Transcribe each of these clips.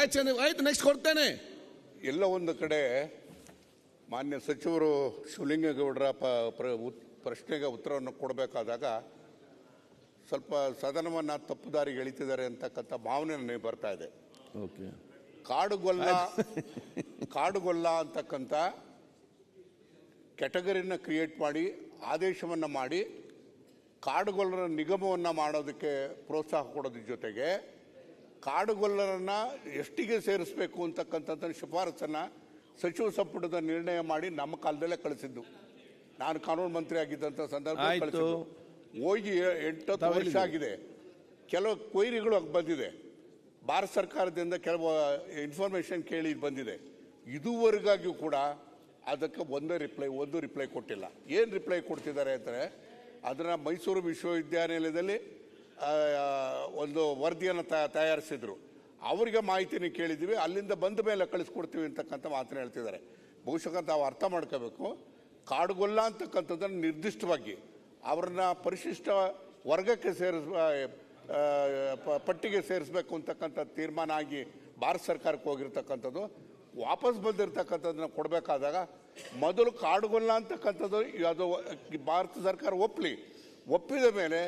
ಆಯ್ತು ನೆಕ್ಸ್ಟ್ ಕೊಡ್ತೇನೆ. ಎಲ್ಲ ಒಂದು ಕಡೆ ಮಾನ್ಯ ಸಚಿವರು ಶಿವಲಿಂಗೇಗೌಡರ ಪ್ರಶ್ನೆಗೆ ಉತ್ತರವನ್ನು ಕೊಡಬೇಕಾದಾಗ ಸ್ವಲ್ಪ ಸದನವನ್ನು ತಪ್ಪು ದಾರಿಗೆ ಎಳಿತಿದ್ದಾರೆ ಅಂತಕ್ಕಂಥ ಭಾವನೆ ನನಗೆ ಬರ್ತಾ ಇದೆ. ಕಾಡುಗೊಲ್ಲ ಅಂತಕ್ಕಂಥ ಕ್ಯಾಟಗರಿನ ಕ್ರಿಯೇಟ್ ಮಾಡಿ ಆದೇಶವನ್ನು ಮಾಡಿ ಕಾಡುಗೊಲ್ಲರ ನಿಗಮವನ್ನು ಮಾಡೋದಕ್ಕೆ ಪ್ರೋತ್ಸಾಹ ಕೊಡೋದ್ರ ಜೊತೆಗೆ ಕಾಡುಗೊಲ್ಲರನ್ನು ಎಷ್ಟಿಗೆ ಸೇರಿಸಬೇಕು ಅಂತಕ್ಕಂಥದ್ದನ್ನು ಶಿಫಾರಸನ್ನು ಸಚಿವ ಸಂಪುಟದ ನಿರ್ಣಯ ಮಾಡಿ ನಮ್ಮ ಕಾಲದಲ್ಲೇ ಕಳಿಸಿದ್ದು. ನಾನು ಕಾನೂನು ಮಂತ್ರಿ ಆಗಿದ್ದಂಥ ಸಂದರ್ಭದಲ್ಲಿ ಕಳಿಸಿದ್ದು. ಹೋಗಿ 8-10 ವರ್ಷ ಆಗಿದೆ. ಕೆಲವು ಕೊಯ್ರಿಗಳು ಬಂದಿದೆ. ಭಾರತ ಸರ್ಕಾರದಿಂದ ಕೆಲವು ಇನ್ಫಾರ್ಮೇಶನ್ ಕೇಳಿ ಬಂದಿದೆ. ಇದುವರೆಗಾಗಿಯೂ ಕೂಡ ಅದಕ್ಕೆ ಒಂದು ರಿಪ್ಲೈ ಕೊಟ್ಟಿಲ್ಲ. ಏನು ರಿಪ್ಲೈ ಕೊಡ್ತಿದ್ದಾರೆ ಅಂದರೆ ಅದನ್ನು ಮೈಸೂರು ವಿಶ್ವವಿದ್ಯಾನಿಲಯದಲ್ಲಿ ಒಂದು ವರದಿಯನ್ನು ತಯಾರಿಸಿದ್ರು. ಅವರಿಗೆ ಮಾಹಿತಿನ ಕೇಳಿದ್ದೀವಿ, ಅಲ್ಲಿಂದ ಬಂದ ಮೇಲೆ ಕಳಿಸ್ಕೊಡ್ತೀವಿ ಅಂತಕ್ಕಂಥ ಮಾತನ್ನು ಹೇಳ್ತಿದ್ದಾರೆ. ಬಹುಶಃ ತಾವು ಅರ್ಥ ಮಾಡ್ಕೋಬೇಕು. ಕಾಡುಗೊಲ್ಲ ಅಂತಕ್ಕಂಥದ್ದನ್ನು ನಿರ್ದಿಷ್ಟವಾಗಿ ಅವ್ರನ್ನ ಪರಿಶಿಷ್ಟ ವರ್ಗಕ್ಕೆ ಪಟ್ಟಿಗೆ ಸೇರಿಸಬೇಕು ಅಂತಕ್ಕಂಥ ತೀರ್ಮಾನ ಆಗಿ ಭಾರತ ಸರ್ಕಾರಕ್ಕೆ ಹೋಗಿರ್ತಕ್ಕಂಥದ್ದು. ವಾಪಸ್ ಬಂದಿರತಕ್ಕಂಥದ್ದನ್ನ ಕೊಡಬೇಕಾದಾಗ ಮೊದಲು ಕಾಡುಗೊಲ್ಲ ಅಂತಕ್ಕಂಥದ್ದು ಅದು ಭಾರತ ಸರ್ಕಾರ ಒಪ್ಪಿದ ಮೇಲೆ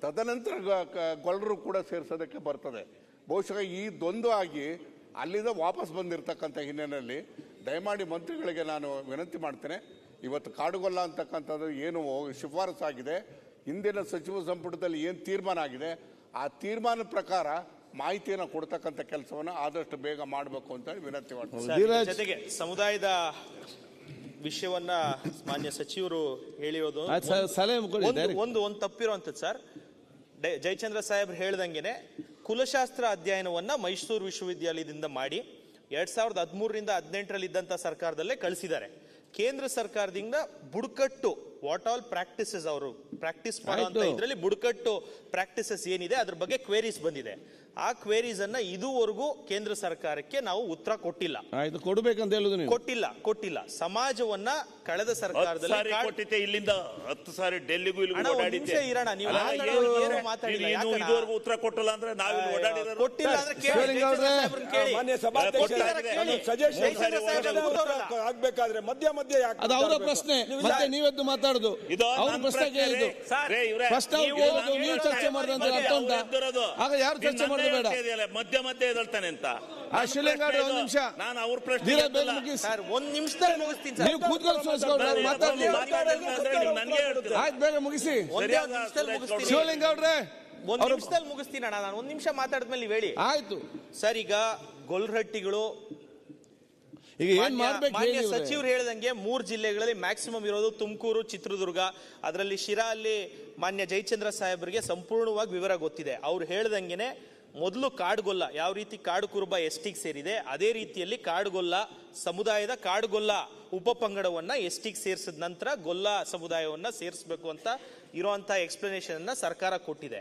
ತದನಂತರ ಗೊಲ್ಲರು ಕೂಡ ಸೇರಿಸೋದಕ್ಕೆ ಬರ್ತದೆ. ಬಹುಶಃ ಈ ದ್ವಂದ್ವ ಆಗಿ ಅಲ್ಲಿಂದ ವಾಪಸ್ ಬಂದಿರತಕ್ಕಂಥ ಹಿನ್ನೆಲೆಯಲ್ಲಿ ದಯಮಾಡಿ ಮಂತ್ರಿಗಳಿಗೆ ನಾನು ವಿನಂತಿ ಮಾಡ್ತೇನೆ. ಇವತ್ತು ಕಾಡುಗೊಲ್ಲ ಅಂತಕ್ಕಂಥದ್ದು ಏನು ಶಿಫಾರಸು ಆಗಿದೆ, ಹಿಂದಿನ ಸಚಿವ ಸಂಪುಟದಲ್ಲಿ ಏನು ತೀರ್ಮಾನ ಆಗಿದೆ, ಆ ತೀರ್ಮಾನದ ಪ್ರಕಾರ ಮಾಹಿತಿಯನ್ನು ಕೊಡ್ತಕ್ಕಂಥ ಕೆಲಸವನ್ನು ಆದಷ್ಟು ಬೇಗ ಮಾಡಬೇಕು ಅಂತ ವಿನಂತಿ ಮಾಡ್ತೀನಿ. ಜೊತೆಗೆ ಸಮುದಾಯದ ವಿಷಯವನ್ನ ಮಾನ್ಯ ಸಚಿವರು ಹೇಳಿರೋದು ಒಂದು ತಪ್ಪಿರುವಂಥದ್ದು ಸರ್. ಜಯಚಂದ್ರ ಸಾಹೇಬ್ರು ಹೇಳ್ದಂಗೆನೆ ಕುಲಶಾಸ್ತ್ರ ಅಧ್ಯಯನವನ್ನ ಮೈಸೂರು ವಿಶ್ವವಿದ್ಯಾಲಯದಿಂದ ಮಾಡಿ 2013ರಿಂದ 2018ರಲ್ಲಿ ಇದ್ದಂಥ ಸರ್ಕಾರದಲ್ಲೇ ಕಳಿಸಿದ್ದಾರೆ. ಕೇಂದ್ರ ಸರ್ಕಾರದಿಂದ ಬುಡಕಟ್ಟು ವಾಟ್ ಆಲ್ ಪ್ರಾಕ್ಟೀಸಸ್ ಅವರು ಪ್ರಾಕ್ಟೀಸ್ ಮಾಡುವಂತ ಇದರಲ್ಲಿ ಬುಡಕಟ್ಟು ಪ್ರಾಕ್ಟೀಸಸ್ ಏನಿದೆ ಅದ್ರ ಬಗ್ಗೆ ಕ್ವೇರೀಸ್ ಬಂದಿದೆ. ಆ ಕ್ವೇರೀಸ್ ಅನ್ನ ಇದುವರೆಗೂ ಕೇಂದ್ರ ಸರ್ಕಾರಕ್ಕೆ ನಾವು ಉತ್ತರ ಕೊಟ್ಟಿಲ್ಲ. ಕೊಟ್ಟಿಲ್ಲ. ಸಮಾಜವನ್ನ ಕಳೆದ ಸರ್ಕಾರದಲ್ಲಿ ಇಲ್ಲಿಂದ 10 ಸಾರಿ ಡೆಲ್ಲಿಗೂ ಇರೋಣ. ನೀವು ಉತ್ತರ ಕೊಟ್ಟಿಲ್ಲ ಅಂದ್ರೆ ಕೊಟ್ಟಿಲ್ಲ ಆಗ್ಬೇಕಾದ್ರೆ ಮಧ್ಯ ಅದು ಅವರ ಪ್ರಶ್ನೆ. ಮತ್ತೆ ನೀವೆದ್ದು ಮಾತಾಡುದು ಅವ್ರ ಪ್ರಶ್ನೆಗೆ ನೀವು ಚರ್ಚೆ ಮಾಡಿದ್ರೆ ಆಗ ಯಾರು ಚರ್ಚೆ ಮಾಡೋದು ಬೇಡ. ಮಧ್ಯ ಎದಳ್ತಾನೆ ಅಂತ ಶಿವಲಿಂಗೇಗೌಡ ಒಂದು ನಿಮಿಷ ನಾನು ಅವ್ರ ಪ್ರಶ್ನೆ ಒಂದ್ ನಿಮಿಷದಲ್ಲಿ ಮುಗಿಸ್ತೀನಿ. ನೀವು ಕೂತ್ಕೊಂಡು ಮಾತಾಡಿ, ಬೇಗ ಮುಗಿಸಿ. ಶಿವಲಿಂಗೇಗೌಡ್ರೆ ಒಂದ್ ನಿಮಿಷದಲ್ಲಿ ಮುಗಿಸ್ತೀನಿ ಅಣ್ಣ. ನಾನು ಒಂದ್ ನಿಮಿಷ ಮಾತಾಡಿದ್ಮೇಲೆ ನೀವು ಹೇಳಿ. ಆಯ್ತು ಸರ್. ಈಗ ಗೊಲ್ರಹಟ್ಟಿಗಳು ಈಗ ಏನ್ ಮಾಡ್ಬೇಕು ಮಾನ್ಯ ಸಚಿವರು ಹೇಳಿದಂಗೆ 3 ಜಿಲ್ಲೆಗಳಲ್ಲಿ ಮ್ಯಾಕ್ಸಿಮಮ್ ಇರೋದು ತುಮಕೂರು, ಚಿತ್ರದುರ್ಗ. ಅದರಲ್ಲಿ ಶಿರಾ ಅಲ್ಲಿ ಮಾನ್ಯ ಜಯಚಂದ್ರ ಸಾಹೇಬರಿಗೆ ಸಂಪೂರ್ಣವಾಗಿ ವಿವರ ಗೊತ್ತಿದೆ. ಅವ್ರು ಹೇಳ್ದಂಗೆನೆ ಮೊದಲು ಕಾಡುಗೊಲ್ಲ ಯಾವ ರೀತಿ ಕಾಡು ಕುರುಬ ಎಸ್ಟಿಗೆ ಸೇರಿದೆ ಅದೇ ರೀತಿಯಲ್ಲಿ ಕಾಡುಗೊಲ್ಲ ಸಮುದಾಯದ ಕಾಡುಗೊಲ್ಲ ಉಪಪಂಗಡವನ್ನ ಎಸ್ಟಿಗೆ ಸೇರಿಸಿದ ನಂತರ ಗೊಲ್ಲ ಸಮುದಾಯವನ್ನ ಸೇರಿಸಬೇಕು ಅಂತ ಇರುವಂತಹ ಎಕ್ಸ್ಪ್ಲನೇಷನ್ ಅನ್ನ ಸರ್ಕಾರ ಕೊಟ್ಟಿದೆ.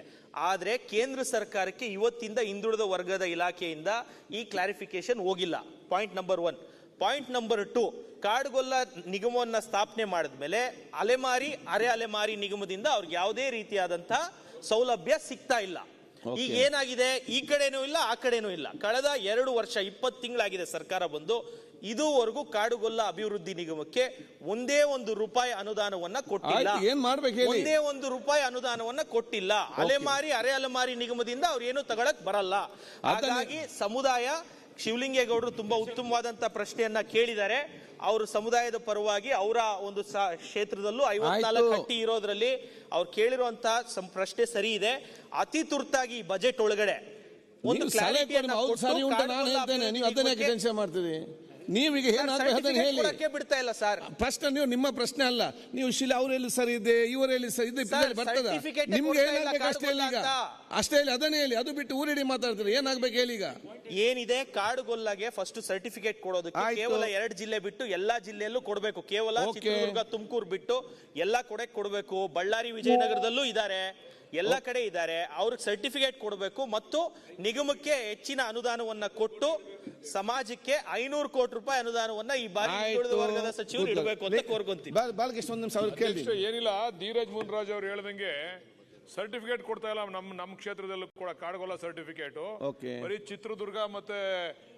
ಆದ್ರೆ ಕೇಂದ್ರ ಸರ್ಕಾರಕ್ಕೆ ಇವತ್ತಿಂದ ಹಿಂದುಳಿದ ವರ್ಗದ ಇಲಾಖೆಯಿಂದ ಈ ಕ್ಲಾರಿಫಿಕೇಶನ್ ಹೋಗಿಲ್ಲ. Point number 1. Point number 2, Kadugolla ನಿಗಮವನ್ನ ಸ್ಥಾಪನೆ ಮಾಡಿದ್ಮೇಲೆ ಅಲೆಮಾರಿ ಅರೆ ಅಲೆಮಾರಿ ನಿಗಮದಿಂದ ಅವ್ರಿಗೆ ಯಾವುದೇ ರೀತಿಯಾದಂತಹ ಸೌಲಭ್ಯ ಸಿಗ್ತಾ ಇಲ್ಲ. ಈಗ ಏನಾಗಿದೆ, ಈ ಕಡೆನೂ ಇಲ್ಲ ಆ ಕಡೆನೂ ಇಲ್ಲ. ಕಳೆದ 2 ವರ್ಷ 20 ತಿಂಗಳಾಗಿದೆ ಸರ್ಕಾರ ಬಂದು. ಇದುವರೆಗೂ ಕಾಡುಗೊಲ್ಲ ಅಭಿವೃದ್ಧಿ ನಿಗಮಕ್ಕೆ ಒಂದೇ ₹1 ಅನುದಾನವನ್ನ ಕೊಟ್ಟಿಲ್ಲ. ಒಂದೇ ₹1 ಅನುದಾನವನ್ನ ಕೊಟ್ಟಿಲ್ಲ. ಅಲೆಮಾರಿ ಅರೆ ಅಲೆಮಾರಿ ನಿಗಮದಿಂದ ಅವ್ರು ಏನು ತಗೊಳಕ್ ಬರಲ್ಲ. ಹಾಗಾಗಿ ಸಮುದಾಯ ಶಿವಲಿಂಗೇಗೌಡರು ತುಂಬಾ ಉತ್ತಮವಾದಂತ ಪ್ರಶ್ನೆಯನ್ನ ಕೇಳಿದ್ದಾರೆ. ಅವರು ಸಮುದಾಯದ ಪರವಾಗಿ ಅವರ ಒಂದು ಕ್ಷೇತ್ರದಲ್ಲೂ 54 ಹಟ್ಟಿ ಇರೋದ್ರಲ್ಲಿ ಅವ್ರು ಕೇಳಿರುವಂತಹ ಪ್ರಶ್ನೆ ಸರಿ ಇದೆ. ಅತಿ ತುರ್ತಾಗಿ ಬಜೆಟ್ ಒಳಗಡೆ ಒಂದು ನೀವೀಗ ಏನಾಗಬೇಕು ಬಿಡ್ತಾ ಇಲ್ಲ ಸರ್. ಪ್ರಶ್ನೆ ನೀವು ನಿಮ್ಮ ಪ್ರಶ್ನೆ ಅಲ್ಲ. ನೀವು ಅವರೆಲ್ಲಿ ಸರಿ ಇದೆ ಇವರೆಲ್ಲಿ ಸರಿ ಇದೆ ಬರ್ತದ ನಿಮ್ಗೆ ಏನಾಗಬೇಕು ಅಷ್ಟೇ ಹೇಳಿ. ಈಗ ಅಷ್ಟೇ ಹೇಳಿ, ಅದನ್ನೇ ಹೇಳಿ. ಅದು ಬಿಟ್ಟು ಊರಿಡಿ ಮಾತಾಡ್ತಾರೆ. ಏನಾಗ್ಬೇಕು ಹೇಳಿ. ಈಗ ಏನಿದೆ ಕಾಡುಗೊಲ್ಲಗೆ ಫಸ್ಟ್ ಸರ್ಟಿಫಿಕೇಟ್ ಕೊಡೋದಕ್ಕೆ ಕೇವಲ 2 ಜಿಲ್ಲೆ ಬಿಟ್ಟು ಎಲ್ಲಾ ಜಿಲ್ಲೆಯಲ್ಲೂ ಕೊಡಬೇಕು. ಕೇವಲ ಚಿತ್ರದುರ್ಗ ತುಮಕೂರು ಬಿಟ್ಟು ಎಲ್ಲಾ ಕಡೆ ಕೊಡಬೇಕು. ಬಳ್ಳಾರಿ ವಿಜಯನಗರದಲ್ಲೂ ಇದ್ದಾರೆ, ಎಲ್ಲ ಕಡೆ ಇದ್ದಾರೆ. ಅವ್ರಿಗೆ ಸರ್ಟಿಫಿಕೇಟ್ ಕೊಡಬೇಕು ಮತ್ತು ನಿಗಮಕ್ಕೆ ಹೆಚ್ಚಿನ ಅನುದಾನವನ್ನ ಕೊಟ್ಟು ಸಮಾಜಕ್ಕೆ 500 ಕೋಟಿ ರೂಪಾಯಿ ಅನುದಾನವನ್ನ ಈ ಬಾರಿ ಹಿಂದುಳಿದ ವರ್ಗದ ಸಚಿವರು ಇಡಬೇಕು ಅಂತ ಕೋರ್ಕೊಂತೀವಿ. ಏನಿಲ್ಲ, ಧೀರಜ್ ಮುನ್ರಾಜ್ ಅವರು ಹೇಳ್ದಂಗೆ ಸರ್ಟಿಫಿಕೇಟ್ ಕೊಡ್ತಾ ಇಲ್ಲ. ನಮ್ಮ ಕ್ಷೇತ್ರದಲ್ಲೂ ಕೂಡ ಕಾಡುಗೊಲ್ಲ ಸರ್ಟಿಫಿಕೇಟ್ ಬರೀ ಚಿತ್ರದುರ್ಗ ಮತ್ತೆ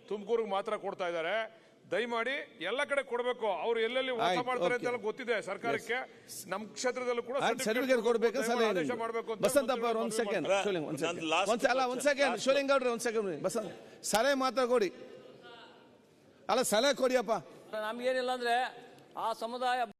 ತುಮಕೂರಿಗೆ ಮಾತ್ರ ಕೊಡ್ತಾ ಇದ್ದಾರೆ. ದಯಮಾಡಿ ಎಲ್ಲ ಕಡೆ ಕೊಡಬೇಕು. ಅವ್ರು ಎಲ್ಲೆಲ್ಲಿ ವಾಸ ಆಯ್ತು, ಮಾಡ್ತಾರೆ ಓಕೆ. ಅಂತೆಲ್ಲ ಗೊತ್ತಿದೆ ಸರ್ಕಾರಕ್ಕೆ. ನಮ್ಮ ಕ್ಷೇತ್ರದಲ್ಲೂ ಕೂಡ ಸರ್ಟಿಫಿಕೇಟ್ ಕೊಡ್ಬೇಕಾ ಸಲಹೆ ಆದೇಶ ಮಾಡಬೇಕು ಅಂತ ಬಸಂತಪ್ಪ ಅವ್ರು ಒಂದ್ ಸೆಕೆಂಡ್ ಒಂದ್ ಸೆಕೆಂಡ್ ಗೌಡ್ರೆ ಒಂದ್ ಸೆಕೆಂಡ್ ಬಸಂತ್ ಸಲಹೆ ಮಾತ್ರ ಕೊಡಿ. ಅಲ್ಲ ಸಲಹೆ ಕೊಡಿಯಪ್ಪ. ನಮ್ಗೇನಿಲ್ಲ ಅಂದ್ರೆ ಆ ಸಮುದಾಯ